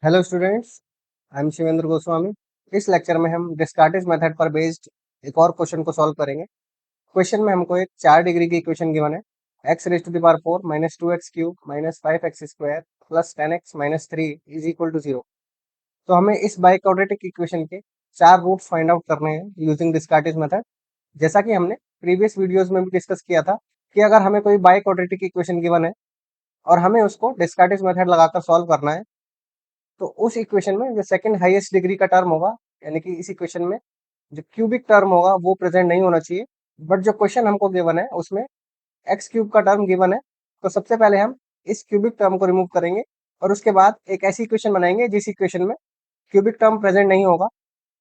Hello students, I am Shivendra Goswami. इस lecture में हम डिस्कार्टिस मेथड पर बेस्ड एक और क्वेश्चन को सॉल्व करेंगे। क्वेश्चन में हमको एक 4 डिग्री की इक्वेशन गिवन है। X raise to the power 4 minus 2x cube minus 5x square plus 10x minus 3 is equal to 0। तो हमें इस बाई क्वाड्रेटिक इक्वेशन के 4 रूट्स फाइंड आउट करने हैं यूजिंग डिस्कार्टिस मेथड। जैसा कि हमने प्रीवियस वीडियोज में भी डिस्कस किया था कि अगर हमें कोई बाई क्वाड्रेटिक इक्वेशन गिवन है और हमें उसको डिस्कार्टिस मेथड लगाकर सॉल्व करना है, तो उस इक्वेशन में जो सेकंड हाईएस्ट डिग्री का टर्म होगा, यानी कि इस इक्वेशन में जो क्यूबिक टर्म होगा वो प्रेजेंट नहीं होना चाहिए। बट जो क्वेश्चन हमको गिवन है उसमें एक्स क्यूब का टर्म गिवन है, तो सबसे पहले हम इस क्यूबिक टर्म को रिमूव करेंगे और उसके बाद एक ऐसी इक्वेशन बनाएंगे जिस इक्वेशन में क्यूबिक टर्म प्रेजेंट नहीं होगा,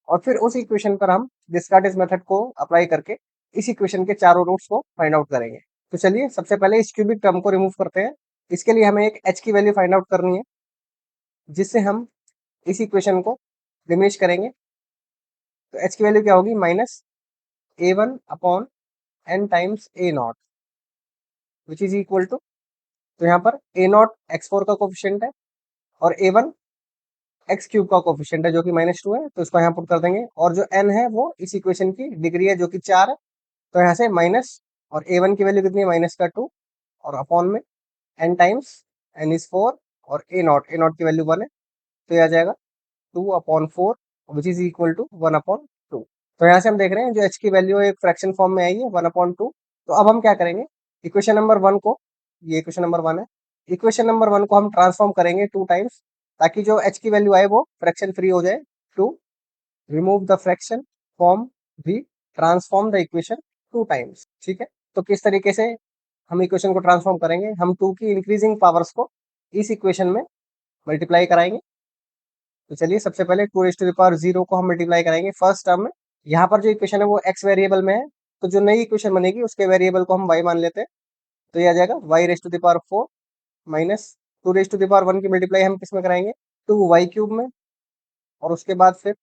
और फिर उस इक्वेशन पर हम डिस्कार्टिस मेथड को अप्लाई करके इस इक्वेशन के चारों रूट्स को फाइंड आउट करेंगे। तो चलिए सबसे पहले इस क्यूबिक टर्म को रिमूव करते हैं। इसके लिए हमें एक एच की वैल्यू फाइंड आउट करनी है, जिससे हम इस इक्वेशन को डिमिनिश करेंगे। तो एच की वैल्यू क्या होगी? Minus a1 upon n times a naught which is equal to, तो यहाँ पर a नॉट x4 का कोफिशिएंट है और a1 एक्स क्यूब का कोफिशिएंट है जो कि -2 है, तो इसको यहाँ पुट कर देंगे। और जो n है वो इस इक्वेशन की डिग्री है जो कि 4 है, तो यहाँ से माइनस, और a1 की वैल्यू कितनी है? माइनस का 2, और अपॉन में n टाइम्स n इज 4 और a नॉट की वैल्यू 1 है, तो ये आ जाएगा 2/4 विच इज इक्वल टू 1/2। तो यहाँ से हम देख रहे हैं जो h की वैल्यू एक फ्रैक्शन फॉर्म में आई है 1/2। तो अब हम क्या करेंगे, इक्वेशन नंबर 1 को, ये इक्वेशन नंबर 1 है, इक्वेशन नंबर 1 को हम ट्रांसफॉर्म करेंगे 2 टाइम्स, ताकि जो h की वैल्यू आए वो फ्रैक्शन फ्री हो जाए। To remove the fraction form भी ट्रांसफॉर्म द इक्वेशन 2 टाइम्स। ठीक है, तो किस तरीके से हम इक्वेशन को ट्रांसफॉर्म करेंगे? हम 2 की इंक्रीजिंग पावर्स को इस इक्वेशन में मल्टीप्लाई कराएंगे। तो चलिए सबसे पहले 2 raised to the power 0 को हम मल्टीप्लाई कराएंगे फर्स्ट टर्म में। यहाँ पर जो इक्वेशन है वो x वेरिएबल में है, तो जो नई इक्वेशन बनेगी उसके वेरिएबल को हम y मान लेते हैं। तो ये आ जाएगा y raised to the power 4 minus 2 raised to the power 1 की मल्टीप्लाई हम किस में कराएंगे? 2y क्यूब में, और उसके बाद फिर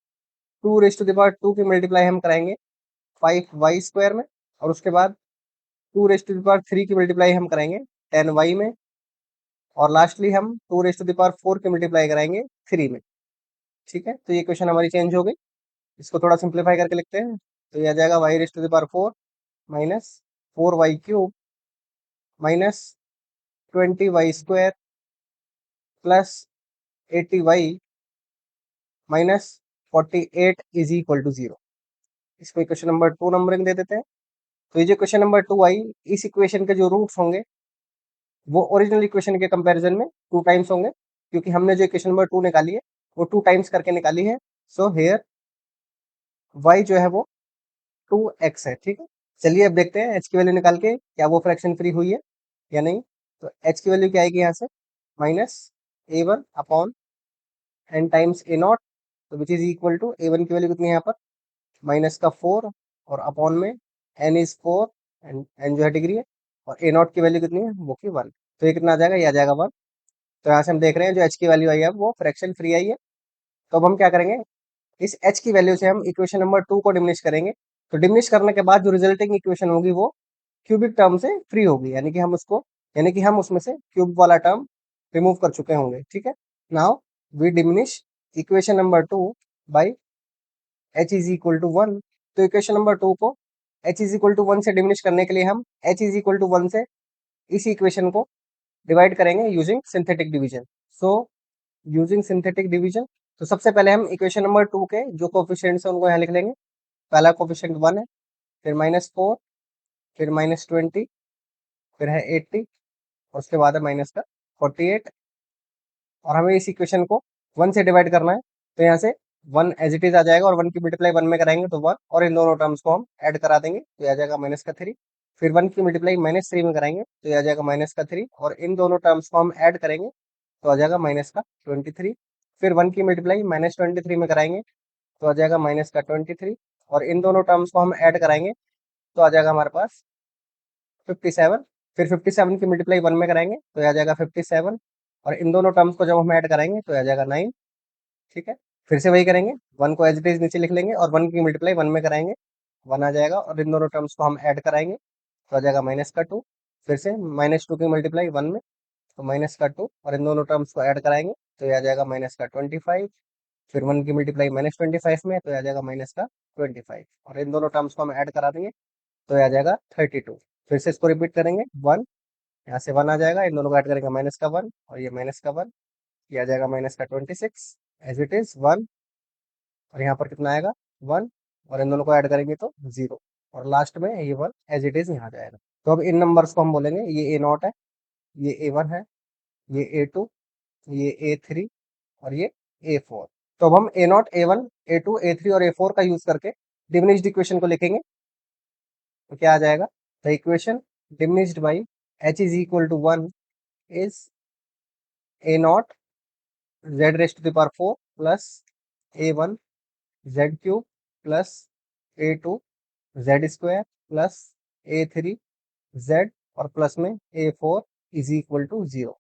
2 raised to the power 2 की मल्टीप्लाई हम कराएंगे 5y स्क्वायर में, और उसके बाद 2 raised to the power 3 की मल्टीप्लाई हम कराएंगे 10y में, और लास्टली हम 2 raised to the power 4 की मल्टीप्लाई कराएंगे 3 में। ठीक है, तो ये इक्वेशन हमारी चेंज हो गई। इसको थोड़ा सिंप्लीफाई करके लिखते हैं, तो ये आ जाएगा y raised to the power 4 minus 4y cube minus 20y square plus 80y minus 48 is equal to 0। इसको इक्वेशन नंबर 2 नंबरिंग दे देते हैं। तो ये जो क्वेश्चन नंबर 2 आई, इस इक्वेशन के जो रूट्स होंगे वो ओरिजिनल इक्वेशन के कंपैरिजन में 2 टाइम्स होंगे, क्योंकि हमने जो इक्वेशन नंबर 2 निकाली है वो 2 टाइम्स करके निकाली है। सो हेयर y जो है वो 2x है। ठीक है, चलिए अब देखते हैं एच की वैल्यू निकाल के क्या वो फ्रैक्शन फ्री हुई है या नहीं। तो एच की वैल्यू क्या आएगी यहाँ से? Minus a1 upon n times a not, तो विच इज इक्वल टू a1 की वैल्यू कितनी है यहाँ पर? माइनस का 4, और अपॉन में n इज 4, एंड n जो है डिग्री है, और a नॉट की वैल्यू कितनी है? वो की 1। तो ये कितना आ जाएगा? ये आ जाएगा 1। तो यहाँ से हम देख रहे हैं जो h की वैल्यू आई है वो फ्रैक्शन फ्री आई है। तो अब हम क्या करेंगे, इस h की वैल्यू से हम इक्वेशन नंबर 2 को डिमिनिश करेंगे। तो डिमिनिश करने के बाद जो रिजल्टिंग इक्वेशन होगी वो क्यूबिक टर्म से फ्री होगी, यानी कि हम उसमें से क्यूब वाला टर्म रिमूव कर चुके होंगे। ठीक है, now we diminish equation number 2 by h is equal to 1। तो इक्वेशन नंबर 2 को h इज इक्वल टू 1 से डिमिनिश करने के लिए हम h इज इक्वल टू 1 से इस इक्वेशन को डिवाइड करेंगे using synthetic division. So using synthetic division, तो सबसे पहले हम इक्वेशन नंबर 2 के जो कोफिशिएंट्स हैं उनको यहाँ लिख लेंगे। पहला कोफिशिएंट 1 है, फिर -4, फिर -20, फिर है 80, और उसके बाद है माइनस का 48, और हमें इस इक्वेशन को 1 से डिवाइड करना है। तो यहाँ से 1 एज इट इज आ जाएगा, और 1 की मल्टीप्लाई 1 में कराएंगे तो 1, और इन दोनों टर्म्स को हम ऐड करा देंगे तो ये आ जाएगा माइनस का 3। फिर 1 की मल्टीप्लाई -3 में कराएंगे तो ये आ जाएगा माइनस का 3, और इन दोनों टर्म्स को हम ऐड करेंगे तो आ जाएगा माइनस का 23। फिर 1 की मल्टीप्लाई -23 में कराएंगे तो आ जाएगा माइनस का 23, और इन दोनों टर्म्स को हम ऐड कराएंगे तो आ जाएगा हमारे पास 57। फिर 57 की मल्टीप्लाई 1 में कराएंगे तो आ जाएगा 57, और इन दोनों टर्म्स को जब हम ऐड कराएंगे तो आ जाएगा 9। ठीक है, फिर से वही करेंगे, 1 को एज इट इज नीचे लिख लेंगे और 1 की मल्टीप्लाई 1 में कराएंगे, 1 आ जाएगा, और इन दोनों टर्म्स को हम ऐड कराएंगे तो आ जाएगा माइनस का 2। फिर से -2 की मल्टीप्लाई 1 में, तो माइनस का 2 और इन दोनों टर्म्स को ऐड कराएंगे तो ये आ जाएगा माइनस का 25। फिर 1 की मल्टीप्लाई -25 में तो ये आ जाएगा माइनस का 25 और इन दोनों टर्म्स को हम ऐड करा देंगे तो ये आ जाएगा 32। फिर से इसको रिपीट करेंगे 1, यहाँ से 1 आ जाएगा, इन दोनों को ऐड करेंगे माइनस का 1 और ये माइनस का 1, ये आ जाएगा माइनस का 26 एज इट इज 1 और यहाँ पर कितना आएगा 1 और इन दोनों को ऐड करेंगे तो 0 और लास्ट में ये 1 एज इट इज यहाँ आ जाएगा। तो अब इन नंबर्स को हम बोलेंगे ये A0 है, ये A1 है, ये A2, ये A3 और ये A4। तो अब हम A0, A1, A2, A3 और A4 का यूज करके डिमिनिश्ड इक्वेशन को लिखेंगे तो क्या आ जाएगा, the equation diminished by h is equal to 1 is A0 z raise to the power 4 plus A1 z cube plus A2 z square plus A3 z और प्लस में A4 इज इक्वल टू 0।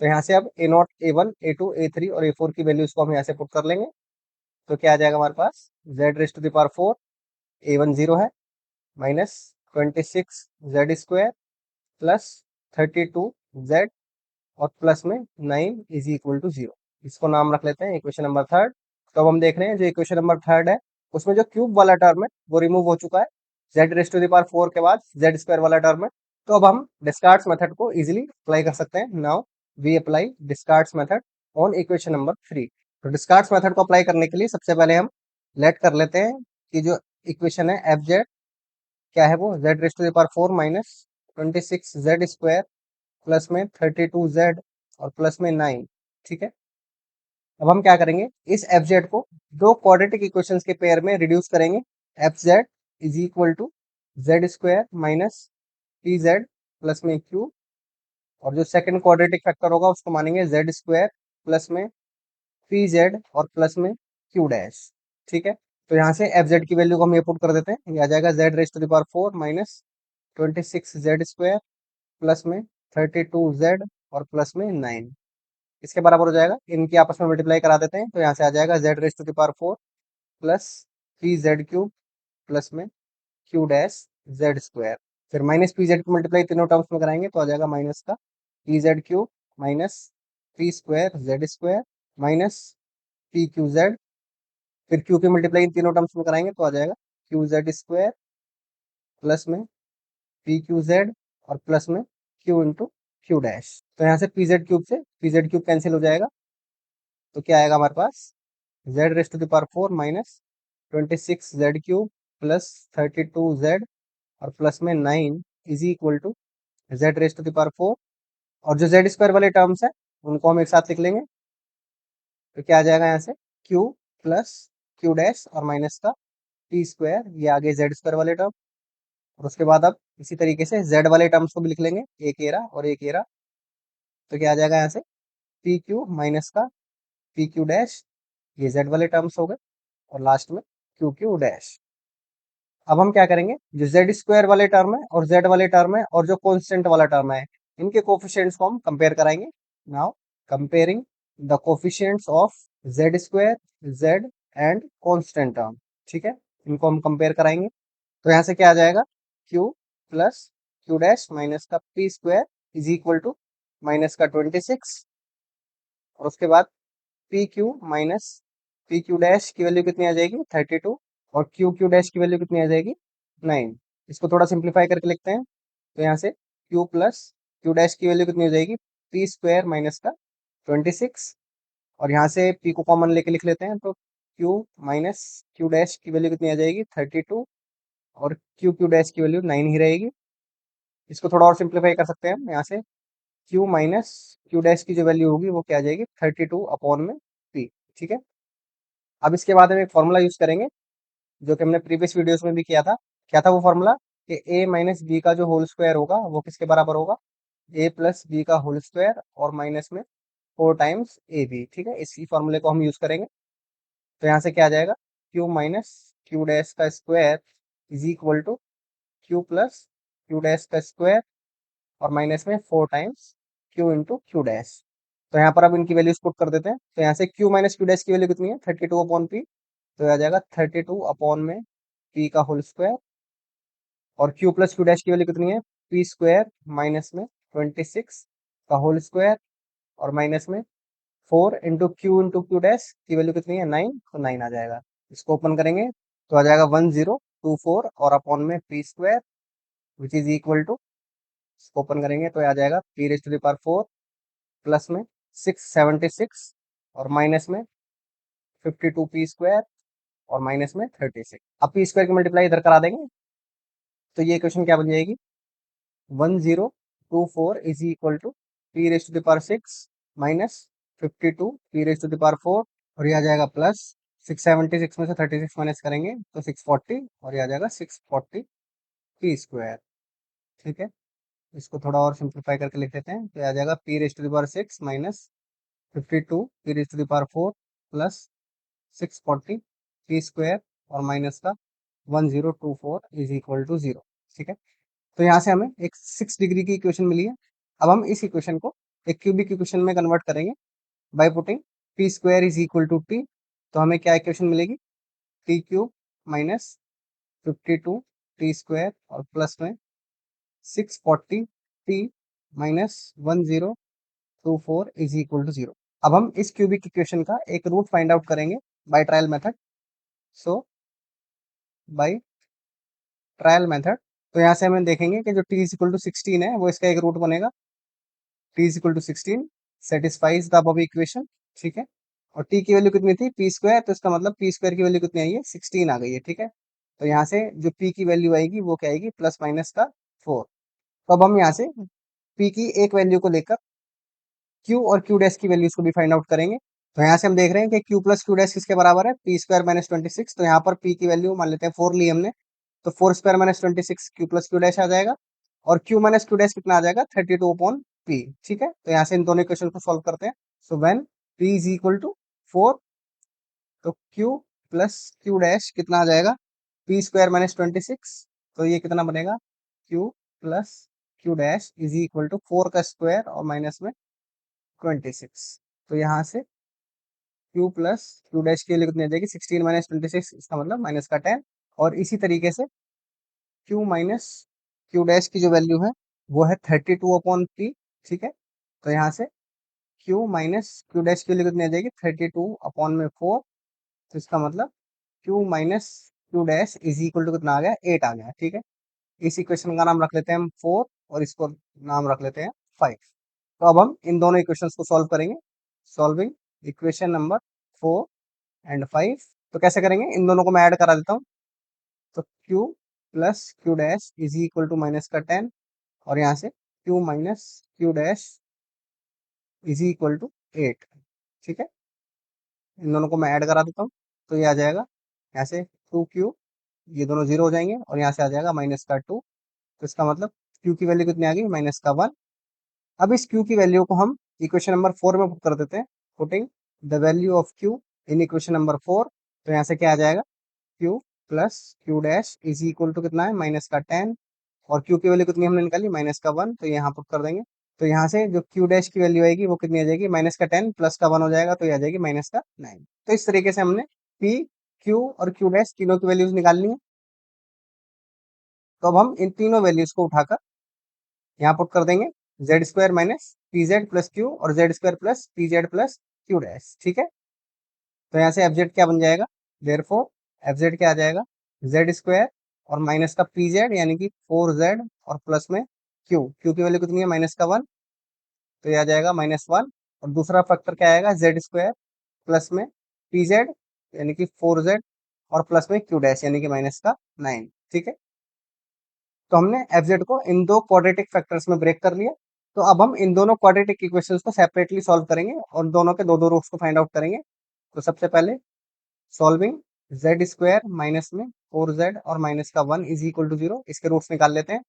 तो यहाँ से अब A0, A1, A2, A3 और A4 की values को हम यहाँ से पुट कर लेंगे तो क्या आ जाएगा हमारे पास z raise to the power 4, A1 0 है, minus 26 z square plus 32 z और प्लस में 9 इज इक्वल टू 0। इसको नाम रख लेते हैं इक्वेशन नंबर थर्ड। तो अब हम देख रहे हैं जो इक्वेशन नंबर थर्ड है उसमें जो क्यूब वाला टर्म है वो रिमूव हो चुका है, z raise to the power 4 के बाद z स्क्वायर वाला टर्म है। तो अब हम डिस्कार्ड्स मेथड को इजीली अप्लाई कर सकते हैं। Now we apply Descartes method on equation number 3। तो डिस्कार्ड्स मेथड को अप्लाई करने के लिए सबसे पहले हम लेट कर लेते हैं कि जो इक्वेशन है एफ जेड क्या है वो z raise to the power 4 minus 26 z square plus में 32 z और प्लस में 9। ठीक है, अब हम क्या करेंगे इस एफ जेड को दो क्वाड्रेटिक इक्वेशंस के पेयर में रिड्यूस करेंगे। F Z is equal to Z square minus P Z plus में क्यू और जो सेकंड क्वाड्रेटिक फैक्टर होगा उसको मानेंगे जेड स्क्वायर प्लस में पी जेड और प्लस में क्यू डैश। ठीक है, तो यहाँ से एफ जेड की वैल्यू को हम ये पुट कर देते हैं, ये आ जाएगा z raise to the power 4 minus 26 z square plus में 32 जेड और प्लस में 9 इसके बराबर हो जाएगा। इनकी आपस में मल्टीप्लाई करा देते हैं तो यहाँ से आ जाएगा z raise to the power 4 plus p z cube plus में क्यू डैश जेड स्क्वायर। फिर माइनस पी जेड की मल्टीप्लाई तीनों टर्म्स में कराएंगे तो आ जाएगा माइनस का p z cube minus p square z square minus p q z. फिर क्यू की मल्टीप्लाई इन तीनों टर्म्स में कराएंगे तो आ जाएगा क्यू जेड स्क्वायर प्लस में पी क्यू जेड और प्लस में क्यू इंटू क्यू डैश। तो यहाँ से पी जेड क्यूब से पी जेड क्यूब कैंसिल हो जाएगा तो क्या आएगा हमारे पास z raise to the power 4 minus 26 z cube plus 32 z और प्लस में 9 is equal to z raise to the power 4 और जो जेड स्क्वायर वाले टर्म्स है उनको हम एक साथ लिख लेंगे तो क्या आ जाएगा यहाँ से क्यू प्लस क्यू डैश और माइनस का टी स्क्वायर, ये आगे जेड स्क्वायर वाले टर्म और उसके बाद अब इसी तरीके से जेड वाले टर्म्स को भी लिख लेंगे, एक एरा और एक एरा। तो क्या आ जाएगा यहाँ से पी क्यू माइनस का पी क्यू डैश, ये जेड वाले टर्म्स हो गए और लास्ट में क्यू क्यू डैश। अब हम क्या करेंगे जो जेड स्क्वायर वाले टर्म है और जेड वाले टर्म है और जो कॉन्स्टेंट वाला टर्म है इनके कोफिशिएंट्स को हम कंपेयर कराएंगे। Now comparing the coefficients of Z square Z and constant term. ठीक है, इनको हम कंपेयर कराएंगे तो यहाँ से क्या आ जाएगा q plus q dash minus का p square is equal to minus का 26 और उसके बाद p q minus p q dash की वैल्यू कितनी आ जाएगी 32 और क्यू क्यू डैश की वैल्यू कितनी आ जाएगी 9। इसको थोड़ा सिंप्लीफाई करके लिखते हैं तो यहाँ से क्यू प्लस क्यू डैश की वैल्यू कितनी हो जाएगी पी स्क्वायर माइनस का 26 और यहाँ से पी को कॉमन लेके लिख लेते हैं तो क्यू माइनस क्यू डैश की वैल्यू कितनी आ जाएगी 32 और क्यू क्यू डैश की वैल्यू 9 ही रहेगी। इसको थोड़ा और सिंप्लीफाई कर सकते हैं हम, यहाँ से क्यू माइनस क्यू डैश की जो वैल्यू होगी वो क्या आ जाएगी 32 अपॉन में पी। ठीक है, अब इसके बाद हम एक फॉर्मूला यूज करेंगे जो कि हमने प्रीवियस वीडियोस में भी किया था। क्या था वो फॉर्मूला कि ए माइनस बी का जो होल स्क्वायर होगा वो किसके बराबर होगा ए प्लस बी का होल स्क्वायर और माइनस में 4 टाइम्स ए बी। ठीक है, इसी फॉर्मूले को हम यूज करेंगे तो यहाँ से क्या आ जाएगा क्यू माइनस क्यू डैश का square is equal to q plus q dash का स्क्वायर और माइनस में 4 times q into q dash. तो यहाँ पर अब इनकी वैल्यूज पुट कर देते हैं तो यहाँ से क्यू माइनस क्यू डैश की वैल्यू कितनी है 32 अपॉन पी तो आ जाएगा 32 अपॉन में पी का होल स्क्वायर और क्यू प्लस क्यू डैश की वैल्यू कितनी है पी स्क्वायर माइनस में 26 का होल स्क्वायर और माइनस में 4 इंटू क्यू डैश की वैल्यू कितनी है 9, तो 9 आ जाएगा। इसको ओपन करेंगे तो आ जाएगा 1024 और अपॉन में p square which is equal to, इसको ओपन करेंगे तो आ जाएगा p raise to the power 4 plus में 676 और माइनस में 52 पी स्क्वायर और माइनस में 36। अब पी स्क्वायर की मल्टीप्लाई इधर करा देंगे तो ये इक्वेशन क्या बन जाएगी 1024 is equal to p raise to the power 6 minus 52 p raise to the power 4 और ये आ जाएगा प्लस 676 में से 36 माइनस करेंगे तो 640 और ये आ जाएगा 640 पी स्क्वायर। ठीक है, इसको थोड़ा और सिंप्लीफाई करके लिख देते हैं तो ये आ जाएगा p raise to the power 6 minus 52 p raise to the power 4 plus 640 p square और माइनस का 1024 इज इक्वल टू 0। ठीक है, तो यहाँ से हमें एक 6 डिग्री की इक्वेशन मिली है। अब हम इस इक्वेशन को एक क्यूबिक इक्वेशन में कन्वर्ट करेंगे by putting p square is equal to t. तो हमें क्या इक्वेशन मिलेगी t cube minus 52 t square और प्लस में 640 t minus 1024 is equal to 0। अब हम इस क्यूबिक इक्वेशन का एक रूट फाइंड आउट करेंगे by trial method. So by trial method तो यहाँ से हमें देखेंगे कि जो t इज इक्वल टू 16 है वो इसका एक रूट बनेगा। t is equal to 16 satisfies the above equation. ठीक है, और t की वैल्यू कितनी थी पी स्क्वायर, तो इसका मतलब पी स्क्वायर की वैल्यू कितनी आई है 16 आ गई है। ठीक है, तो यहाँ से जो p की वैल्यू आएगी वो क्या आएगी प्लस माइनस का 4। तो अब हम यहाँ से p की एक वैल्यू को लेकर q और q डैश की वैल्यूज को भी फाइंड आउट करेंगे। तो यहाँ से हम देख रहे हैं कि q प्लस क्यू डैश किसके बराबर है पी स्क्वायर माइनस 26। तो यहाँ पर p की वैल्यू मान लेते हैं 4 ली हमने, तो 4 square minus 26 q plus q dash आ जाएगा और q माइनस क्यू डैश कितना आ जाएगा 32 अपॉन p। ठीक है, तो यहाँ से इन दोनों इक्वेशन को सॉल्व करते हैं। So when p is equal to 4 तो q प्लस क्यू डैश कितना आ जाएगा पी स्क्वायर माइनस 26, तो ये कितना बनेगा q plus q dash is equal to 4 का स्क्वायर और माइनस में 26। तो यहाँ से q प्लस क्यू डैश की वैल्यू कितनी आ जाएगी 16 माइनस 26, इसका मतलब माइनस का 10। और इसी तरीके से q माइनस क्यू डैश की जो वैल्यू है वो है 32 अपॉन पी। ठीक है, तो यहाँ से q माइनस क्यू डैश की वैल्यू कितनी आ जाएगी 32 अपॉन में 4। तो इसका मतलब q minus q dash is equal to कितना आ गया 8 आ गया। ठीक है, इस इक्वेशन का नाम रख लेते हैं हम 4 और इसको नाम रख लेते हैं 5। तो अब हम इन दोनों इक्वेशंस को सॉल्व करेंगे। Solving equation number 4 and 5। तो कैसे करेंगे, इन दोनों को मैं ऐड करा देता हूँ। तो q plus q dash is equal to minus का 10 और यहाँ से q minus q dash is equal to 8। ठीक है, इन दोनों को मैं ऐड करा देता हूँ तो ये आ जाएगा यहाँ से 2q, ये दोनों जीरो हो जाएंगे और यहाँ से आ जाएगा माइनस का 2। तो इसका मतलब q की वैल्यू कितनी आ गई माइनस का 1। अब इस q की वैल्यू को हम इक्वेशन नंबर 4 में पुट कर देते हैं। Putting the value of q in equation number 4, तो यहाँ से क्या आ जाएगा q plus q dash is equal to कितना है माइनस का 10 और q की वैल्यू कितनी हमने निकाली माइनस का 1, तो यहाँ पुट कर देंगे। तो यहाँ से जो क्यू डैश की वैल्यू आएगी वो कितनी आ जाएगी माइनस का 10 प्लस का 1 हो जाएगा, तो ये आ जाएगी माइनस का 9। तो इस तरीके से हमने p q और q डैश तीनों की वैल्यूज निकालनी है। तो अब हम इन तीनों वैल्यूज को उठाकर यहाँ पुट कर देंगे z square minus P Z plus q और z square plus p Z plus q dash. ठीक है, तो यहाँ से एफ जेड क्या बन जाएगा देयरफॉर एफ जेड क्या आ जाएगा जेड स्क्वायर और माइनस का पी जेड यानी कि 4z और प्लस में क्यू की वैल्यू कितनी है माइनस का 1, तो ये आ जाएगा -1। और दूसरा फैक्टर क्या आएगा जेड स्क्वायर प्लस में पी जेड यानी कि 4z और प्लस में क्यू डैश यानी कि माइनस का 9। ठीक है, तो हमने एफ जेड को इन दो क्वाड्रेटिक फैक्टर्स में ब्रेक कर लिया। तो अब हम इन दोनों क्वाड्रेटिक इक्वेशंस को सेपरेटली सॉल्व करेंगे और दोनों के दो दो रूट्स को फाइंड आउट करेंगे। तो सबसे पहले सॉल्विंग जेड स्क्वायर माइनस में 4z और माइनस का 1 इज इक्वल टू 0, इसके रूट्स निकाल लेते हैं।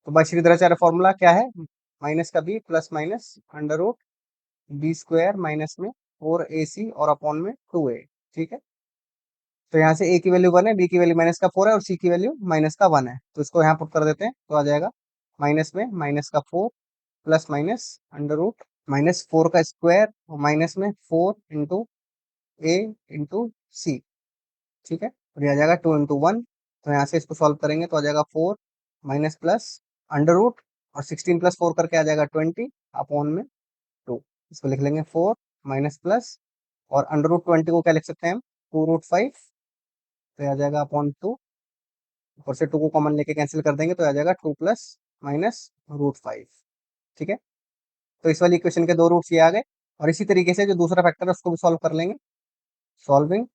तो भाई श्रीधराचार्य फॉर्मूला क्या है माइनस का b plus minus under root b square minus में 4ac और अपॉन में 2a। ठीक है, तो यहाँ से a की वैल्यू 1 है, b की वैल्यू माइनस का 4 है और c की वैल्यू माइनस का 1 है। तो इसको यहाँ पुट कर देते हैं तो आ जाएगा माइनस में माइनस का 4 प्लस माइनस अंडर रूट -4 का स्क्वायर और माइनस में 4 इंटू a इंटू सी। ठीक है, और ये आ जाएगा 2 इंटू 1। तो यहाँ से इसको सॉल्व करेंगे तो आ जाएगा 4 माइनस प्लस अंडर रूट और 16 प्लस 4 करके आ जाएगा 20 अपॉन में 2। इसको लिख लेंगे 4 माइनस प्लस, और अंडर रूट 20 को क्या लिख सकते हैं हम, 2√5, तो आ जाएगा अपॉन 2। ऊपर से 2 को कॉमन लेके कैंसिल कर देंगे तो आ जाएगा 2 प्लस माइनस √5। ठीक है, तो इस वाली इक्वेशन के दो रूट्स ये आ गए। और इसी तरीके से जो दूसरा फैक्टर है उसको भी सॉल्व कर लेंगे। सॉल्विंग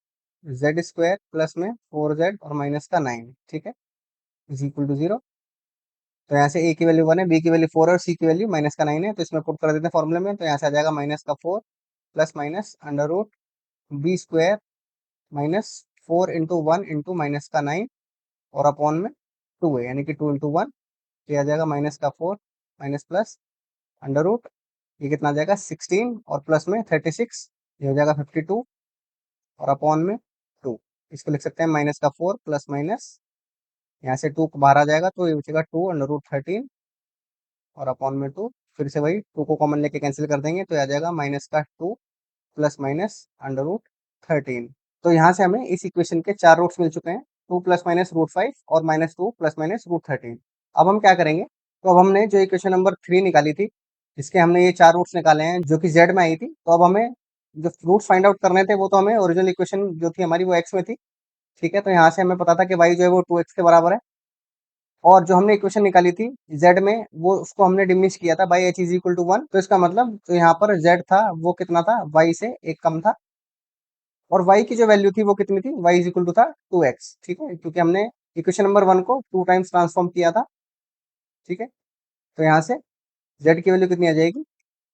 जेड स्क्वायर प्लस में 4z और माइनस का 9, ठीक है, इज इक्वल टू 0। तो यहाँ से ए की वैल्यू 1 है, बी की वैल्यू 4 है और सी की वैल्यू माइनस का 9 है, तो इसमें पुट कर देते हैं फॉर्मूले में। तो यहाँ से आ जाएगा माइनस का 4 plus minus under root b square minus 4 into 1 into minus का 9 और अपॉन में 2 है, यानी कि 2 इंटू 1, तो आ जाएगा माइनस का 4 माइनस प्लस अंडर रूट, ये कितना आ जाएगा 16 और प्लस में 36, ये हो जाएगा 52 और अपॉन में 2। इसको लिख सकते हैं माइनस का 4 प्लस माइनस, यहाँ से 2 बाहर आ जाएगा तो ये बचेगा 2 अंडर रूट 13 और अपॉन में 2। फिर से वही 2 को कॉमन लेके कैंसिल कर देंगे तो आ जाएगा माइनस का 2 प्लस माइनस अंडर रूट 13। तो यहाँ से हमें इस इक्वेशन के 4 रूट्स मिल चुके हैं, 2 प्लस माइनस √5 और माइनस 2 प्लस माइनस √13। अब हम क्या करेंगे, तो अब हमने जो इक्वेशन नंबर 3 निकाली थी, जिसके हमने ये 4 रूट्स निकाले हैं जो कि जेड में आई थी, तो अब हमें जो रूट्स फाइंड आउट करने थे वो तो हमें ओरिजिनल इक्वेशन जो थी हमारी वो एक्स में थी। ठीक है, तो यहाँ से हमें पता था कि वाई जो है वो 2x के बराबर है, और जो हमने इक्वेशन निकाली थी z में वो उसको हमने डिमिनिश किया था by h is equal to 1। तो इसका मतलब जो यहाँ पर z था वो कितना था, y से एक कम था, और y की जो वैल्यू थी वो कितनी थी, y इज इक्वल टू था 2x। ठीक है, क्योंकि हमने इक्वेशन नंबर 1 को 2 टाइम्स ट्रांसफॉर्म किया था। ठीक है, तो यहाँ से z की वैल्यू कितनी आ जाएगी,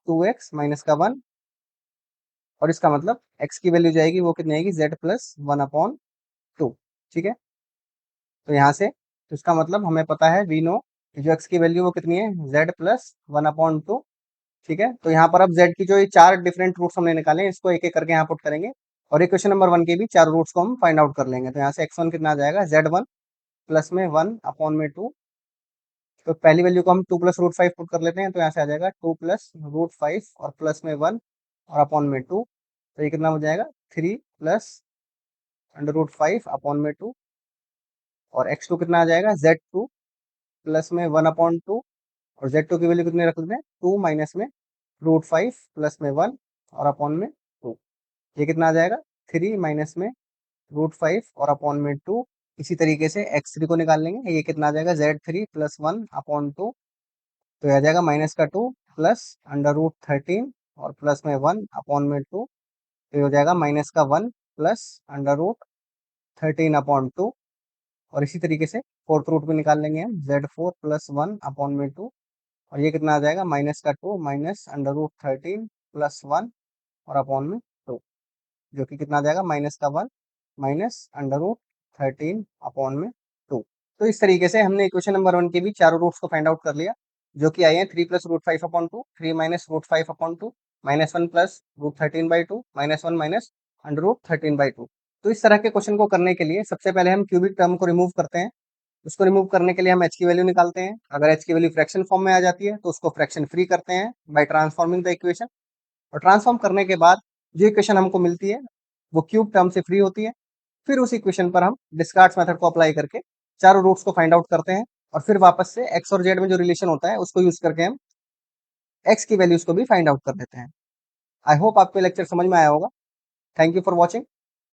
2x माइनस का 1, और इसका मतलब x की वैल्यू जाएगी वो कितनी आएगी, z प्लस 1 अपॉन 2। ठीक है, तो यहाँ से तो इसका मतलब हमें पता है, वी नो जो x की वैल्यू वो कितनी है, z प्लस 1 अपॉन 2। ठीक है, तो यहाँ पर अब z की जो ये 4 डिफरेंट रूट्स हमने निकाले हैं इसको एक एक करके यहाँ पुट करेंगे, और इक्वेशन नंबर 1 के भी 4 रूट्स को हम फाइंड आउट कर लेंगे। तो यहाँ से x1 कितना आ जाएगा, z1 प्लस में 1 अपॉन में 2। तो पहली वैल्यू को हम 2 प्लस √5 पुट कर लेते हैं, तो यहाँ से आ जाएगा 2 प्लस √5 और प्लस में 1 और अपॉन में 2, तो ये कितना हो जाएगा 3 प्लस अंडर रूट 5 अपॉन में 2, और x2 कितना आ जाएगा, z2 प्लस में 1 अपॉन 2, और z2 की वैल्यू कितनी रख लेते हैं, 2 माइनस में √5 प्लस में 1 और अपॉन में 2, ये कितना आ जाएगा 3 माइनस में √5 और अपॉन में 2। इसी तरीके से x3 को निकाल लेंगे, ये कितना आ जाएगा, z3 प्लस 1 अपॉन 2, तो आ जाएगा माइनस का 2 प्लस अंडर रूट 13 और प्लस में 1 अपॉन में 2, तो ये हो जाएगा माइनस का 1 प्लस अंडर रूट 13 अपॉन 2। और इसी तरीके से फोर्थ रूट भी निकाल लेंगे हम, z4 प्लस 1 अपॉन में 2, और ये कितना आ जाएगा माइनस का 2 माइनस अंडर रूट 13 प्लस 1 और अपॉन में 2, जो कि कितना आ जाएगा माइनस का 1 माइनस अंडर रूट 13 अपॉन में 2। तो इस तरीके से हमने इक्वेशन नंबर 1 के भी चारों रूट्स को फाइंड आउट कर लिया, जो कि आए हैं 3 plus √5 upon 2, 3 minus √5 upon 2, minus 1 plus √13/2, minus 1 minus under root 13/2। तो इस तरह के क्वेश्चन को करने के लिए सबसे पहले हम क्यूबिक टर्म को रिमूव करते हैं। उसको रिमूव करने के लिए हम h की वैल्यू निकालते हैं। अगर h की वैल्यू फ्रैक्शन फॉर्म में आ जाती है तो उसको फ्रैक्शन फ्री करते हैं बाय ट्रांसफॉर्मिंग द इक्वेशन, और ट्रांसफॉर्म करने के बाद जो इक्वेशन हमको मिलती है वो क्यूब टर्म से फ्री होती है। फिर उस इक्वेशन पर हम डिस्कार्ड्स मेथड को अप्लाई करके चारों रूट्स को फाइंड आउट करते हैं, और फिर वापस से x और z में जो रिलेशन होता है उसको यूज करके हम x की वैल्यूज को भी फाइंड आउट कर देते हैं। आई होप आपको लेक्चर समझ में आया होगा। Thank you for watching.